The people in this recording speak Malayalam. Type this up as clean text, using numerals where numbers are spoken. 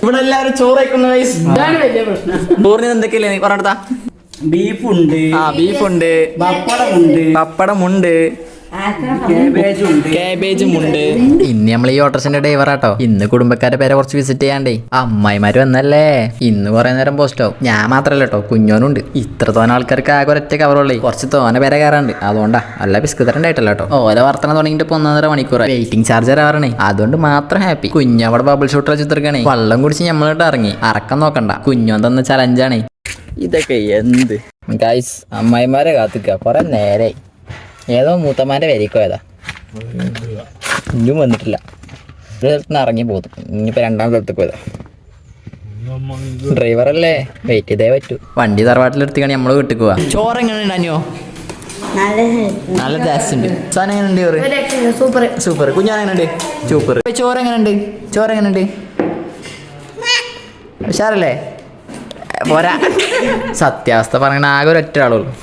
ഇവിടെ എല്ലാവരും ചോറ് കഴിക്കുന്ന ചോറിന് എന്തൊക്കെയല്ലേ നീ പറഞ്ഞെടുത്താ? ബീഫുണ്ട്, ബീഫുണ്ട്, പപ്പടമുണ്ട്, കാബേജും ഉണ്ട്. ഇന്ന് നമ്മൾ ഈ ഓട്ടോസിന്റെ ഡ്രൈവറാട്ടോ. ഇന്ന് കുടുംബക്കാരുടെ പേരെ കുറച്ച് വിസിറ്റ് ചെയ്യാണ്ടേ. അമ്മായിമാര് വന്നല്ലേ. ഇന്ന് കുറെ നേരം പോസ്റ്റ് ആവും. ഞാൻ മാത്രല്ല കേട്ടോ, കുഞ്ഞോനുണ്ട്. ഇത്ര തോന്നെ ആൾക്കാർക്ക് ആകെ ഒരൊറ്റ കവറുള്ളേ. കുറച്ച് തോനെ പേരെ കയറാണ്ട്. അതുകൊണ്ടാ അല്ല ബിസ്കുതരണ്ടായിട്ടല്ലോ കേട്ടോ. ഓരോ വർത്തനം തുടങ്ങിയിട്ട് 1.5 മണിക്കൂർ വെയിറ്റിംഗ് ചാർജർ ആവണേ. അതുകൊണ്ട് മാത്രം ഹാപ്പി. കുഞ്ഞവിടെ ബബിൾ ഷൂട്ടർ ചിത്രക്കണേ. വെള്ളം കുടിച്ച് നമ്മളിട്ട് ഇറങ്ങി. അറക്കം നോക്കണ്ട, കുഞ്ഞോൻ തന്ന ചലഞ്ചാണേ. ഇതൊക്കെ എന്ത് ഗൈസ്, അമ്മായിമാരെ കാത്തിക്ക കുറെ നേരായി. ഏതോ മൂത്തമാൻ്റെ വരിക്കോയതാ, ഇനിയും വന്നിട്ടില്ല. ഒരു സ്ഥലത്ത് ഇറങ്ങി പോകും. ഇനിയിപ്പോൾ 2ാം സ്ഥലത്തേക്ക് പോയതാ. ഡ്രൈവറല്ലേ, വെയിറ്റ് ചെയ്തേ പറ്റൂ. വണ്ടി തറവാട്ടിലെടുത്തിക്കാണ് നമ്മൾ വീട്ടിൽ പോവാ. ചോറ് എങ്ങനെ ഉണ്ടാനിയോ? നല്ല ടേസ്റ്റ് ഉണ്ട്. സാധനം എങ്ങനെയുണ്ട്? ചോറ് സൂപ്പർ. കുഞ്ഞാൻ എങ്ങനെയുണ്ട്? സൂപ്പർ. ചോറ് എങ്ങനെയുണ്ട്? ഉഷാറല്ലേ? പോരാ. സത്യാവസ്ഥ പറയണ ആകെ ഒരൊറ്റ ആളുള്ളൂ.